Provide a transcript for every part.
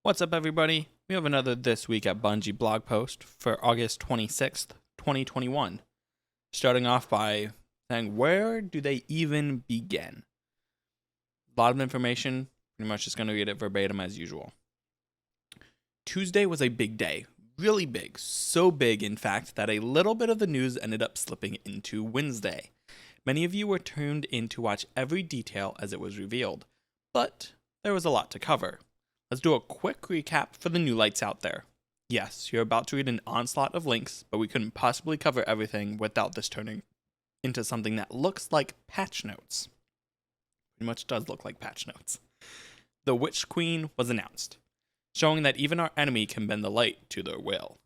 What's up, everybody? We have another This Week at Bungie blog post for August 26th, 2021. Starting off by saying, where do they even begin? A lot of information, pretty much just going to read it verbatim as usual. Tuesday was a big day, really big, so big in fact that a little bit of the news ended up slipping into Wednesday. Many of you were tuned in to watch every detail as it was revealed, but there was a lot to cover. Let's do a quick recap for the new lights out there. Yes, you're about to read an onslaught of links, but we couldn't possibly cover everything without this turning into something that looks like patch notes. Pretty much does look like patch notes. The Witch Queen was announced, showing that even our enemy can bend the light to their will.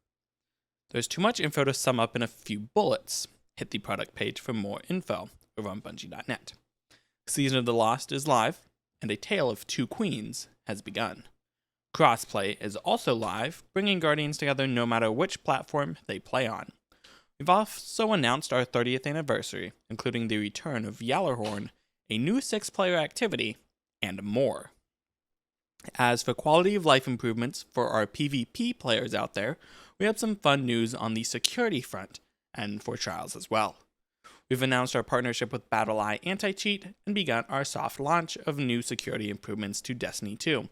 There's too much info to sum up in a few bullets. Hit the product page for more info over on Bungie.net. Season of the Lost is live, and A Tale of Two Queens has begun. Crossplay is also live, bringing Guardians together no matter which platform they play on. We've also announced our 30th anniversary, including the return of Yallarhorn, a new 6-player activity, and more. As for quality of life improvements for our PvP players out there, we have some fun news on the security front, and for Trials as well. We've announced our partnership with BattleEye Anti-Cheat and begun our soft launch of new security improvements to Destiny 2.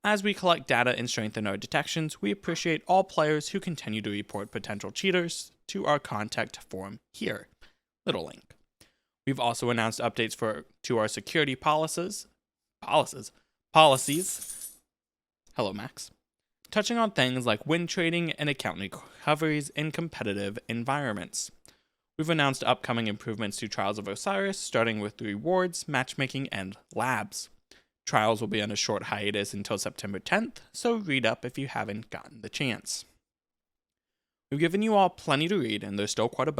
As we collect data and strengthen our detections, we appreciate all players who continue to report potential cheaters to our contact form here. Little link. We've also announced updates to our security policies. Hello, Max. Touching on things like win trading and account recoveries in competitive environments. We've announced upcoming improvements to Trials of Osiris, starting with the rewards, matchmaking, and labs. Trials will be on a short hiatus until September 10th, so read up if you haven't gotten the chance. We've given you all plenty to read, and there's still quite a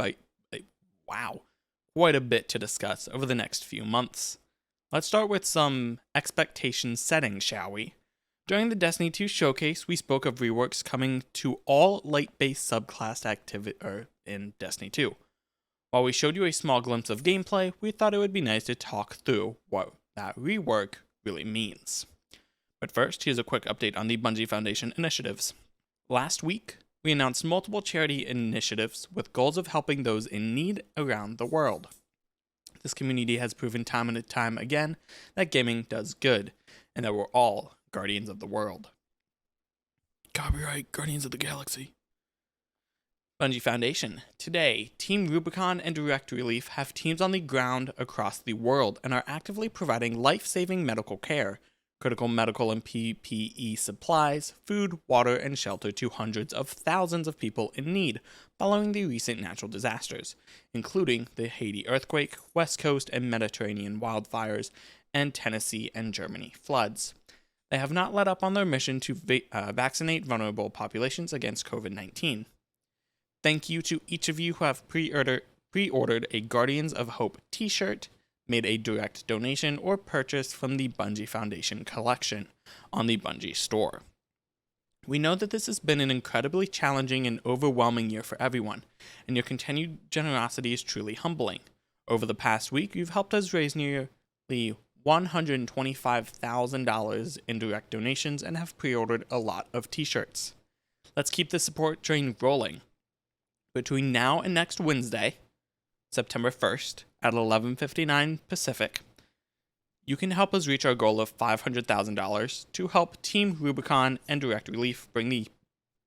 bit to discuss over the next few months. Let's start with some expectation setting, shall we? During the Destiny 2 showcase, we spoke of reworks coming to all light-based subclass activity in Destiny 2. While we showed you a small glimpse of gameplay, we thought it would be nice to talk through what that rework really means. But first, here's a quick update on the Bungie Foundation initiatives. Last week, we announced multiple charity initiatives with goals of helping those in need around the world. This community has proven time and time again that gaming does good, and that we're all guardians of the world. Copyright Guardians of the Galaxy. Bungie Foundation. Today, Team Rubicon and Direct Relief have teams on the ground across the world and are actively providing life-saving medical care, critical medical and PPE supplies, food, water, and shelter to hundreds of thousands of people in need following the recent natural disasters, including the Haiti earthquake, West Coast and Mediterranean wildfires, and Tennessee and Germany floods. They have not let up on their mission to vaccinate vulnerable populations against COVID-19. Thank you to each of you who have pre-ordered a Guardians of Hope t-shirt, made a direct donation, or purchased from the Bungie Foundation collection on the Bungie store. We know that this has been an incredibly challenging and overwhelming year for everyone, and your continued generosity is truly humbling. Over the past week, you've helped us raise nearly $125,000 in direct donations and have pre-ordered a lot of t-shirts. Let's keep the support train rolling. Between now and next Wednesday, September 1st, at 11:59 Pacific, you can help us reach our goal of $500,000 to help Team Rubicon and Direct Relief bring the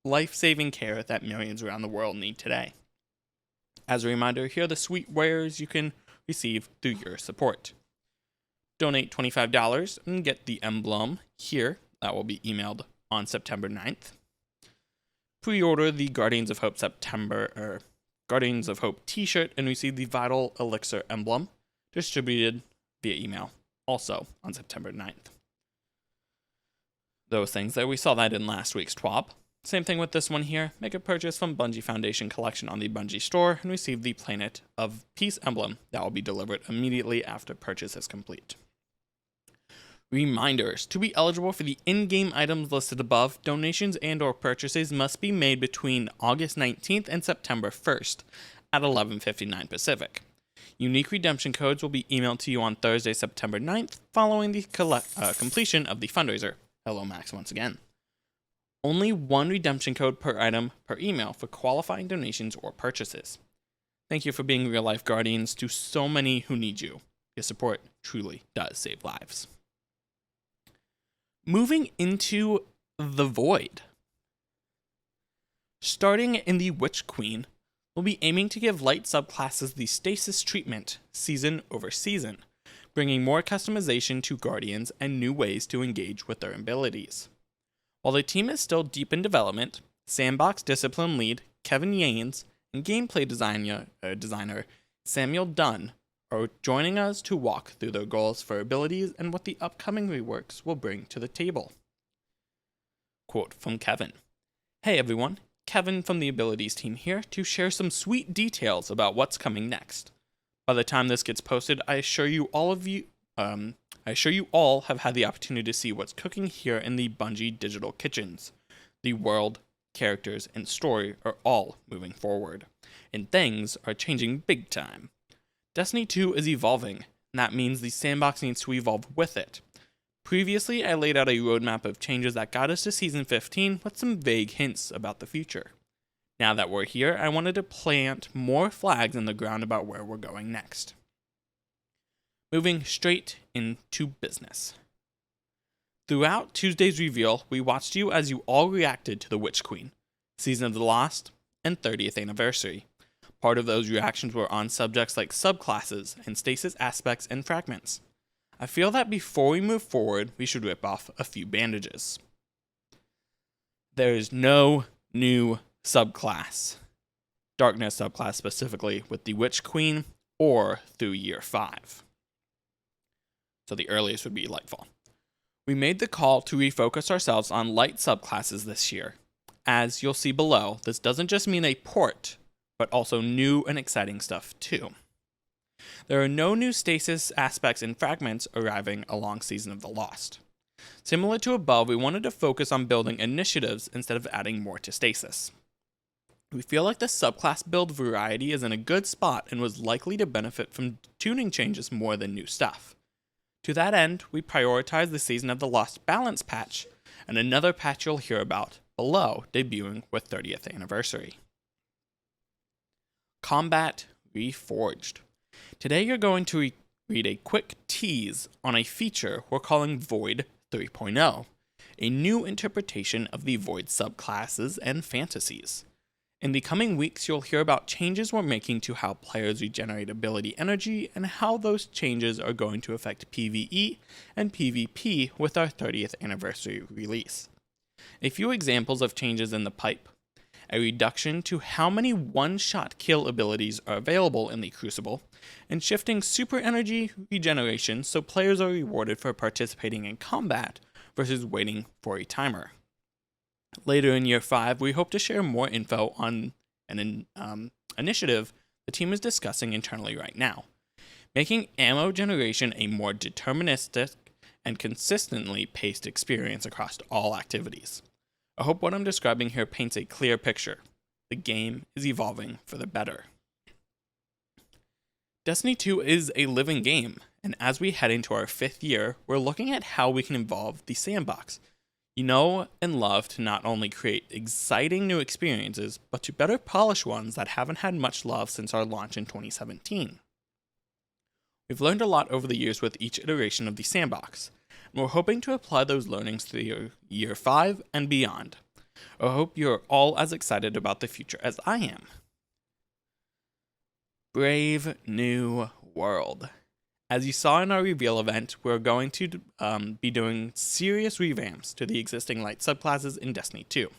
life-saving care that millions around the world need today. As a reminder, here are the sweet wares you can receive through your support. Donate $25 and get the emblem here that will be emailed on September 9th. Pre-order the Guardians of Hope Guardians of Hope t-shirt and receive the Vital Elixir emblem distributed via email, also on September 9th. Those things there, we saw that in last week's TWAB. Same thing with this one here. Make a purchase from Bungie Foundation collection on the Bungie store and receive the Planet of Peace emblem that will be delivered immediately after purchase is complete. Reminders: to be eligible for the in-game items listed above, donations and/or purchases must be made between August 19th and September 1st at 11:59 Pacific. Unique redemption codes will be emailed to you on Thursday, September 9th, following the completion of the fundraiser. Hello, Max, once again. Only one redemption code per item per email for qualifying donations or purchases. Thank you for being real life guardians to so many who need you. Your support truly does save lives. Moving into the Void. Starting in the Witch Queen, we'll be aiming to give light subclasses the stasis treatment season over season, bringing more customization to Guardians and new ways to engage with their abilities. While the team is still deep in development, Sandbox Discipline Lead Kevin Yanes and gameplay designer Samuel Dunn are joining us to walk through their goals for abilities and what the upcoming reworks will bring to the table. Quote from Kevin. Hey everyone, Kevin from the abilities team here to share some sweet details about what's coming next. By the time this gets posted, I assure you all have had the opportunity to see what's cooking here in the Bungie digital kitchens. The world, characters, and story are all moving forward, and things are changing big time. Destiny 2 is evolving, and that means the sandbox needs to evolve with it. Previously, I laid out a roadmap of changes that got us to Season 15 with some vague hints about the future. Now that we're here, I wanted to plant more flags in the ground about where we're going next. Moving straight into business. Throughout Tuesday's reveal, we watched you as you all reacted to the Witch Queen, Season of the Lost, and 30th Anniversary. Part of those reactions were on subjects like subclasses and stasis aspects and fragments. I feel that before we move forward, we should rip off a few bandages. There is no new subclass, Darkness subclass specifically, with the Witch Queen or through Year 5. So the earliest would be Lightfall. We made the call to refocus ourselves on light subclasses this year. As you'll see below, this doesn't just mean a port, but also new and exciting stuff too. There are no new stasis aspects and fragments arriving along Season of the Lost. Similar to above, we wanted to focus on building initiatives instead of adding more to stasis. We feel like the subclass build variety is in a good spot and was likely to benefit from tuning changes more than new stuff. To that end, we prioritized the Season of the Lost balance patch, and another patch you'll hear about below debuting with 30th Anniversary. Combat Reforged. Today you're going to read a quick tease on a feature we're calling Void 3.0, a new interpretation of the Void subclasses and fantasies. In the coming weeks, you'll hear about changes we're making to how players regenerate ability energy and how those changes are going to affect PvE and PvP with our 30th Anniversary release. A few examples of changes in the pipe. A reduction to how many one-shot kill abilities are available in the Crucible, and shifting super energy regeneration so players are rewarded for participating in combat versus waiting for a timer. Later in Year 5, we hope to share more info on an initiative the team is discussing internally right now, making ammo generation a more deterministic and consistently paced experience across all activities. I hope what I'm describing here paints a clear picture. The game is evolving for the better. Destiny 2 is a living game, and as we head into our 5th year, we're looking at how we can evolve the sandbox. You know and love to not only create exciting new experiences, but to better polish ones that haven't had much love since our launch in 2017. We've learned a lot over the years with each iteration of the sandbox, and we're hoping to apply those learnings to Year 5 and beyond. I hope you're all as excited about the future as I am. Brave New World. As you saw in our reveal event, we're going to be doing serious revamps to the existing light subclasses in Destiny 2.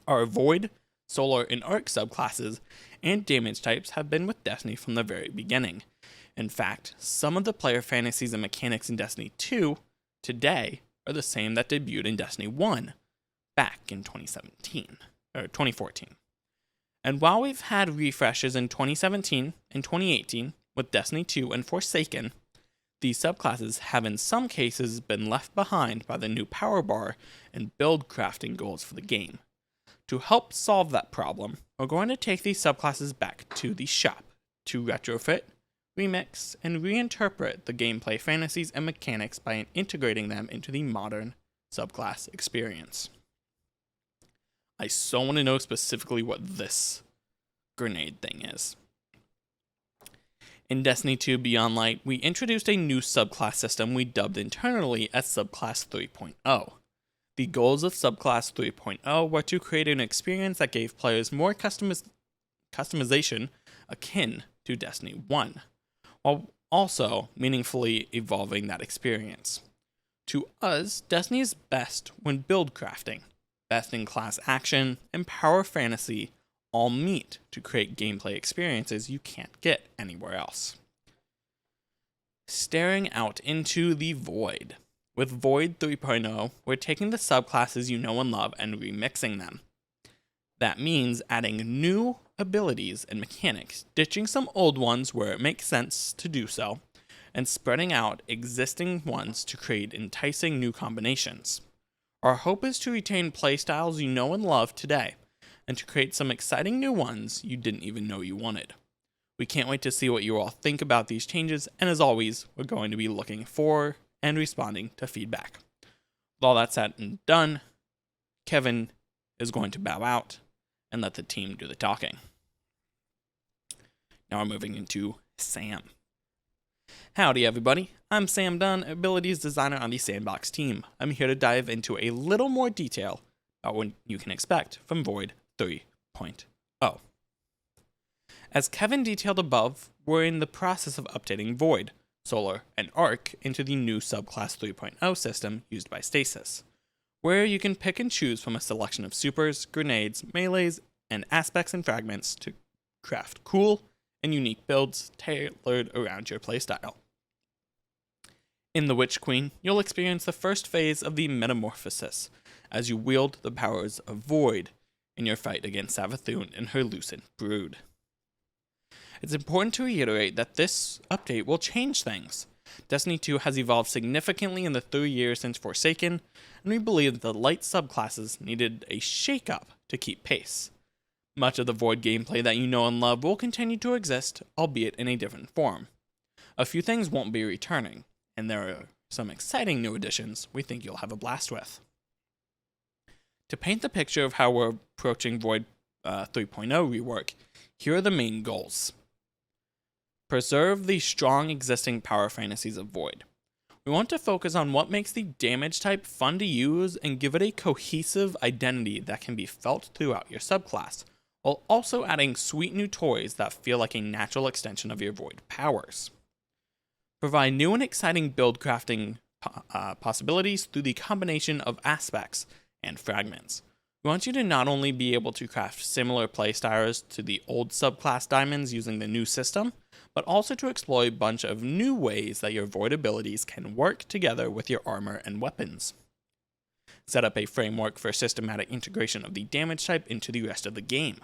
Our Void, Solar, and Arc subclasses and damage types have been with Destiny from the very beginning. In fact, some of the player fantasies and mechanics in Destiny 2 today are the same that debuted in Destiny 1 back in 2014. And while we've had refreshes in 2017 and 2018 with Destiny 2 and Forsaken, these subclasses have in some cases been left behind by the new power bar and build crafting goals for the game. To help solve that problem, we're going to take these subclasses back to the shop to retrofit, remix, and reinterpret the gameplay fantasies and mechanics by integrating them into the modern subclass experience. I so want to know specifically what this grenade thing is. In Destiny 2 Beyond Light, we introduced a new subclass system we dubbed internally as Subclass 3.0. The goals of Subclass 3.0 were to create an experience that gave players more customization akin to Destiny 1, while also meaningfully evolving that experience. To us, Destiny is best when build crafting, best-in-class action, and power fantasy all meet to create gameplay experiences you can't get anywhere else. Staring out into the void. With Void 3.0, we're taking the subclasses you know and love and remixing them. That means adding new abilities and mechanics, ditching some old ones where it makes sense to do so, and spreading out existing ones to create enticing new combinations. Our hope is to retain playstyles you know and love today, and to create some exciting new ones you didn't even know you wanted. We can't wait to see what you all think about these changes, and as always, we're going to be looking for and responding to feedback. With all that said and done, Kevin is going to bow out and let the team do the talking. Now we're moving into Sam. Howdy everybody, I'm Sam Dunn, Abilities Designer on the Sandbox team. I'm here to dive into a little more detail about what you can expect from Void 3.0. As Kevin detailed above, we're in the process of updating Void, Solar, and Arc into the new Subclass 3.0 system used by Stasis, where you can pick and choose from a selection of supers, grenades, melees, and aspects and fragments to craft cool and unique builds tailored around your playstyle. In The Witch Queen, you'll experience the first phase of the Metamorphosis as you wield the powers of Void in your fight against Savathun and her Lucent Brood. It's important to reiterate that this update will change things. Destiny 2 has evolved significantly in the 3 years since Forsaken, and we believe that the light subclasses needed a shake-up to keep pace. Much of the Void gameplay that you know and love will continue to exist, albeit in a different form. A few things won't be returning, and there are some exciting new additions we think you'll have a blast with. To paint the picture of how we're approaching Void 3.0 rework, here are the main goals. Preserve the strong existing power fantasies of Void. We want to focus on what makes the damage type fun to use and give it a cohesive identity that can be felt throughout your subclass, while also adding sweet new toys that feel like a natural extension of your Void powers. Provide new and exciting build crafting possibilities through the combination of aspects and fragments. We want you to not only be able to craft similar playstyles to the old subclass diamonds using the new system, but also to explore a bunch of new ways that your Void abilities can work together with your armor and weapons. Set up a framework for systematic integration of the damage type into the rest of the game.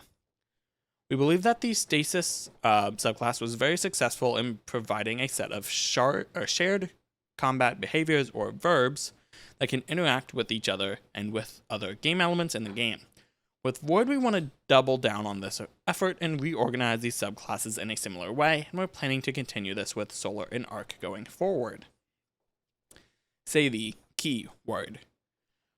We believe that the Stasis subclass was very successful in providing a set of shared combat behaviors or verbs that can interact with each other and with other game elements in the game. With Void, we want to double down on this effort and reorganize these subclasses in a similar way, and we're planning to continue this with Solar and Arc going forward. Say the key word.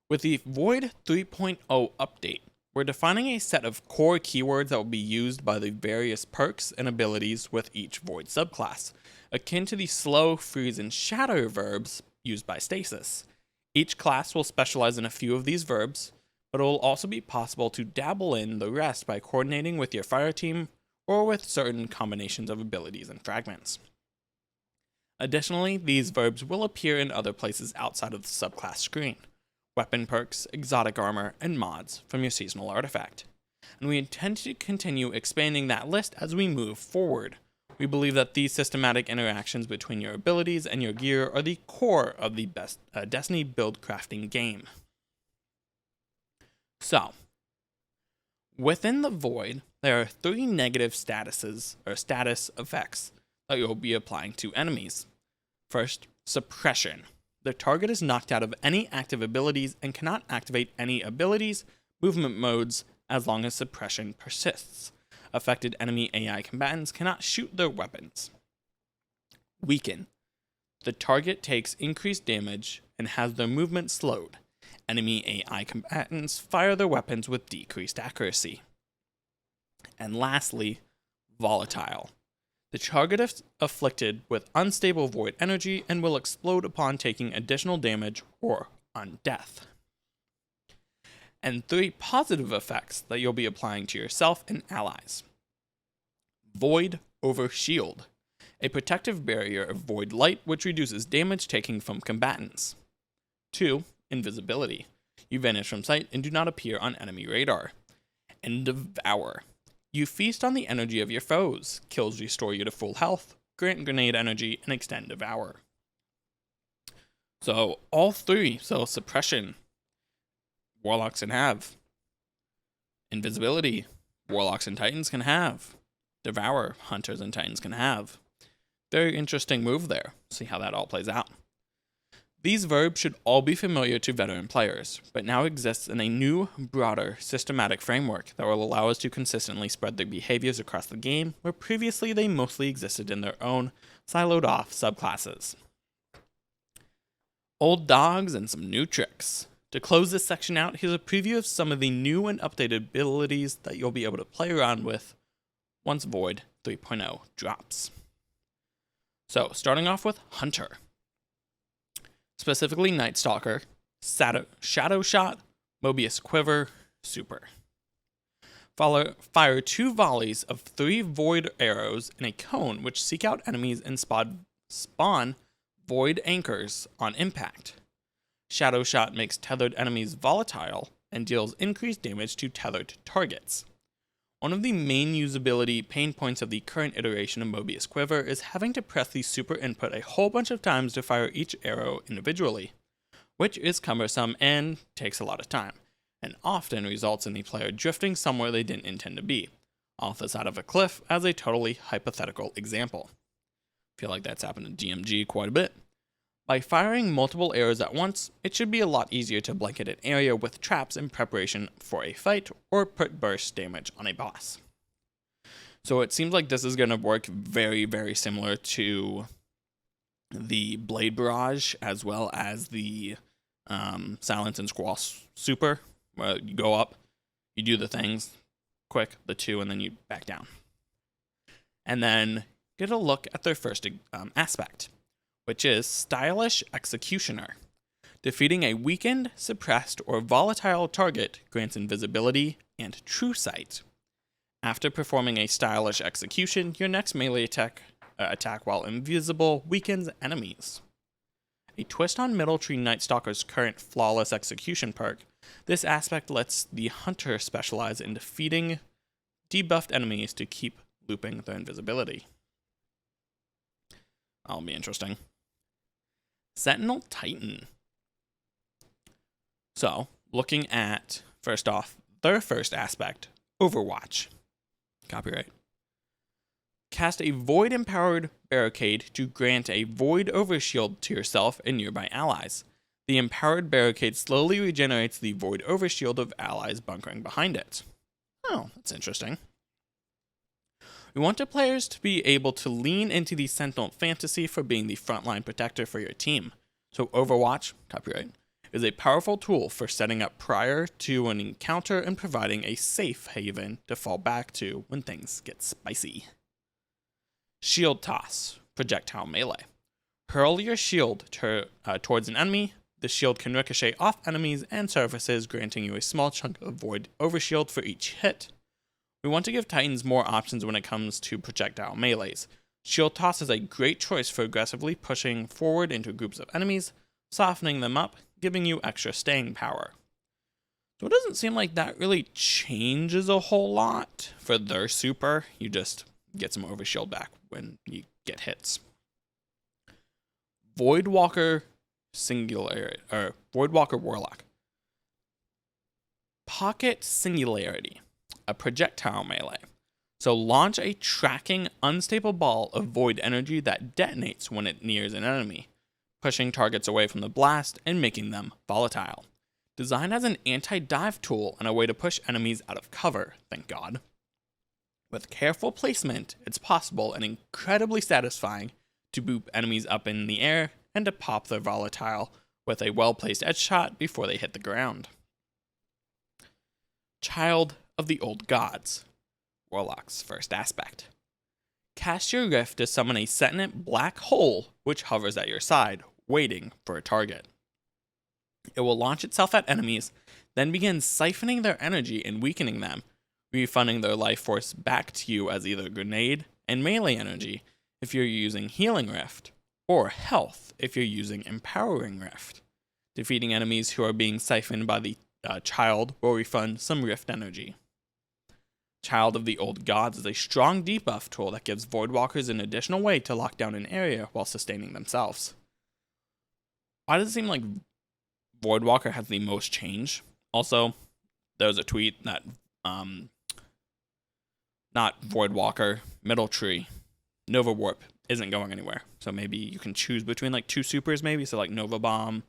With the Void 3.0 update, we're defining a set of core keywords that will be used by the various perks and abilities with each Void subclass, akin to the slow, freeze, and shatter verbs used by Stasis. Each class will specialize in a few of these verbs, but it will also be possible to dabble in the rest by coordinating with your fire team or with certain combinations of abilities and fragments. Additionally, these verbs will appear in other places outside of the subclass screen: weapon perks, exotic armor, and mods from your seasonal artifact. And we intend to continue expanding that list as we move forward. We believe that these systematic interactions between your abilities and your gear are the core of the best Destiny build crafting game. So, within the Void, there are 3 negative status effects that you'll be applying to enemies. First, suppression. The target is knocked out of any active abilities and cannot activate any abilities, movement modes, as long as suppression persists. Affected enemy AI combatants cannot shoot their weapons. Weaken. The target takes increased damage and has their movement slowed. Enemy AI combatants fire their weapons with decreased accuracy. And lastly, Volatile. The target is afflicted with unstable void energy and will explode upon taking additional damage or on death. And 3 positive effects that you'll be applying to yourself and allies. Void over Shield. A protective barrier of void light which reduces damage taken from combatants. 2. Invisibility. You vanish from sight and do not appear on enemy radar. And Devour. You feast on the energy of your foes. Kills restore you to full health, grant grenade energy, and extend Devour. So all 3. So Suppression, Warlocks can have. Invisibility, Warlocks and Titans can have. Devour, Hunters and Titans can have. Very interesting move there. See how that all plays out. These verbs should all be familiar to veteran players, but now exists in a new, broader, systematic framework that will allow us to consistently spread their behaviors across the game, where previously they mostly existed in their own, siloed-off subclasses. Old dogs and some new tricks. To close this section out, here's a preview of some of the new and updated abilities that you'll be able to play around with once Void 3.0 drops. So, starting off with Hunter. Specifically Night Stalker, Shadow Shot, Mobius Quiver, Super. Fire 2 volleys of 3 void arrows in a cone which seek out enemies and spawn void anchors on impact. Shadow Shot makes tethered enemies volatile and deals increased damage to tethered targets. One of the main usability pain points of the current iteration of Mobius Quiver is having to press the super input a whole bunch of times to fire each arrow individually, which is cumbersome and takes a lot of time, and often results in the player drifting somewhere they didn't intend to be, off the side of a cliff as a totally hypothetical example. I feel like that's happened to GMG quite a bit. By firing multiple arrows at once, it should be a lot easier to blanket an area with traps in preparation for a fight or put burst damage on a boss. So it seems like this is going to work very, very similar to the Blade Barrage as well as the Silence and Squall Super, where you go up, you do the things quick, the 2, and then you back down. And then get a look at their first aspect, which is Stylish Executioner. Defeating a weakened, suppressed, or volatile target grants invisibility and true sight. After performing a stylish execution, your next melee attack while invisible weakens enemies. A twist on Middle Tree Night Stalker's current flawless execution perk, this aspect lets the hunter specialize in defeating debuffed enemies to keep looping their invisibility. That'll be interesting. Sentinel Titan. So, looking at, first off, their first aspect, Overwatch. Copyright. Cast a Void-empowered barricade to grant a Void overshield to yourself and nearby allies. The empowered barricade slowly regenerates the Void overshield of allies bunkering behind it. Oh, that's interesting. We want the players to be able to lean into the Sentinel fantasy for being the frontline protector for your team. So Overwatch, copyright, is a powerful tool for setting up prior to an encounter and providing a safe haven to fall back to when things get spicy. Shield Toss, projectile melee. Hurl your shield towards an enemy. The shield can ricochet off enemies and surfaces, granting you a small chunk of void overshield for each hit. We want to give Titans more options when it comes to projectile melees. Shield Toss is a great choice for aggressively pushing forward into groups of enemies, softening them up, giving you extra staying power. So it doesn't seem like that really changes a whole lot for their super. You just get some overshield back when you get hits. Voidwalker Warlock. Pocket Singularity. A projectile melee. So launch a tracking, unstable ball of void energy that detonates when it nears an enemy, pushing targets away from the blast and making them volatile. Designed as an anti-dive tool and a way to push enemies out of cover, thank God. With careful placement, it's possible and incredibly satisfying to boop enemies up in the air and to pop their volatile with a well-placed edge shot before they hit the ground. Child of the Old Gods, Warlock's first aspect. Cast your Rift to summon a sentient black hole which hovers at your side, waiting for a target. It will launch itself at enemies, then begin siphoning their energy and weakening them, refunding their life force back to you as either grenade and melee energy if you're using Healing Rift, or health if you're using Empowering Rift. Defeating enemies who are being siphoned by the Child will refund some Rift energy. Child of the Old Gods is a strong debuff tool that gives Voidwalkers an additional way to lock down an area while sustaining themselves. Why does it seem like Voidwalker has the most change? Also, there was a tweet that, not Voidwalker, Middle Tree, Nova Warp isn't going anywhere. So maybe you can choose between like 2 supers maybe, so like Nova Bomb,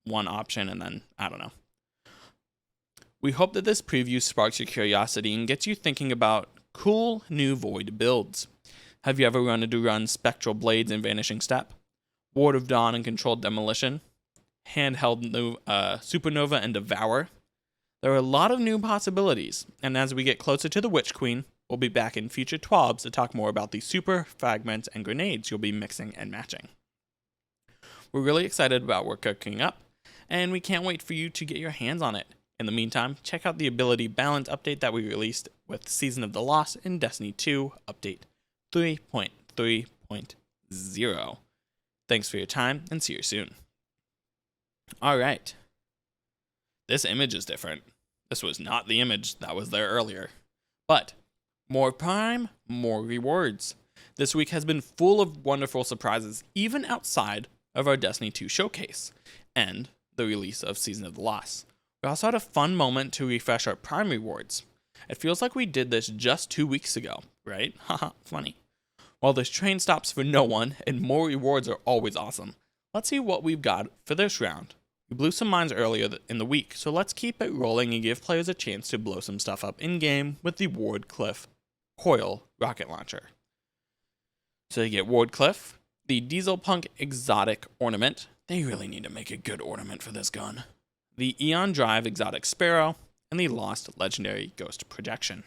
one option, and then, I don't know. We hope that this preview sparks your curiosity and gets you thinking about cool new Void builds. Have you ever wanted to run Spectral Blades and Vanishing Step? Ward of Dawn and Controlled Demolition? Handheld Supernova and Devour? There are a lot of new possibilities, and as we get closer to the Witch Queen, we'll be back in future TWABs to talk more about the super, fragments, and grenades you'll be mixing and matching. We're really excited about what we're cooking up, and we can't wait for you to get your hands on it. In the meantime, check out the ability balance update that we released with Season of the Lost in Destiny 2 Update 3.3.0. Thanks for your time, and see you soon. Alright. This image is different. This was not the image that was there earlier. But, more Prime, more rewards. This week has been full of wonderful surprises, even outside of our Destiny 2 showcase, and the release of Season of the Lost. We also had a fun moment to refresh our Prime rewards. It feels like we did this just 2 weeks ago, right? Haha, funny. While this train stops for no one, and more rewards are always awesome, let's see what we've got for this round. We blew some minds earlier in the week, so let's keep it rolling and give players a chance to blow some stuff up in-game with the Wardcliff Coil rocket launcher. So you get Wardcliff, the Diesel Punk Exotic Ornament. They really need to make a good ornament for this gun. The Eon Drive Exotic Sparrow, and the Lost Legendary Ghost Projection.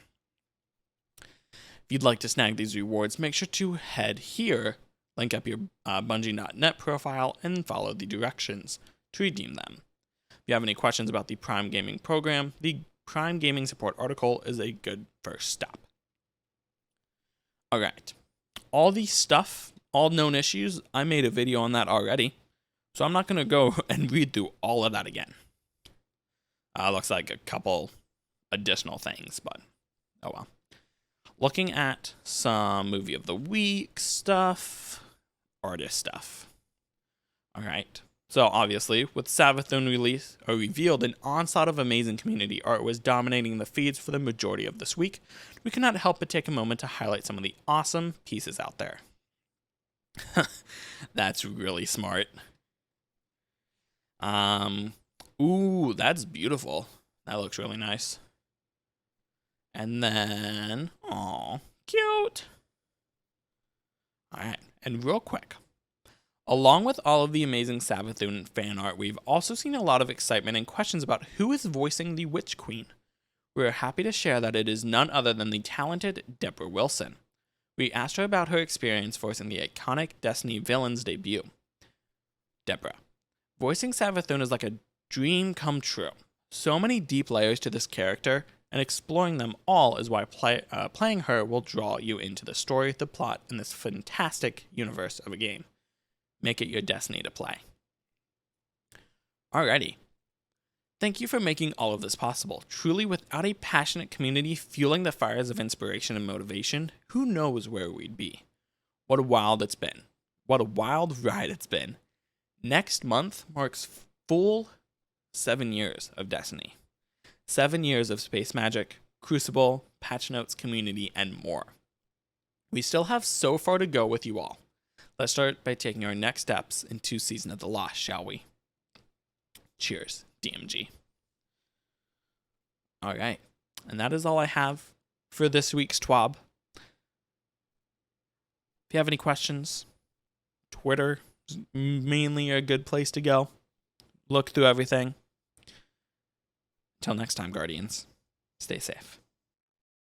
If you'd like to snag these rewards, make sure to head here, link up your Bungie.net profile, and follow the directions to redeem them. If you have any questions about the Prime Gaming program, the Prime Gaming support article is a good first stop. Alright, all the stuff, all known issues, I made a video on that already, so I'm not going to go and read through all of that again. Looks like a couple additional things, but oh well. Looking at some movie of the week stuff, artist stuff. Alright, so obviously, with Savathun revealed, an onslaught of amazing community art was dominating the feeds for the majority of this week. We cannot help but take a moment to highlight some of the awesome pieces out there. That's really smart. Ooh, that's beautiful. That looks really nice. And then, aw, cute. Alright, and real quick. Along with all of the amazing Savathun fan art, we've also seen a lot of excitement and questions about who is voicing the Witch Queen. We are happy to share that it is none other than the talented Deborah Wilson. We asked her about her experience voicing the iconic Destiny villain's debut. Deborah. Voicing Savathun is like a dream come true. So many deep layers to this character, and exploring them all is why playing her will draw you into the story, the plot, and this fantastic universe of a game. Make it your destiny to play. Alrighty. Thank you for making all of this possible. Truly, without a passionate community fueling the fires of inspiration and motivation, who knows where we'd be? What a wild it's been. What a wild ride it's been. Next month marks full 7 years of Destiny. 7 years of Space Magic, Crucible, Patch Notes, community, and more. We still have so far to go with you all. Let's start by taking our next steps into Season of the Lost, shall we? Cheers, DMG. Alright, and that is all I have for this week's TWAB. If you have any questions, Twitter is mainly a good place to go. look through everything. Until next time, Guardians, stay safe.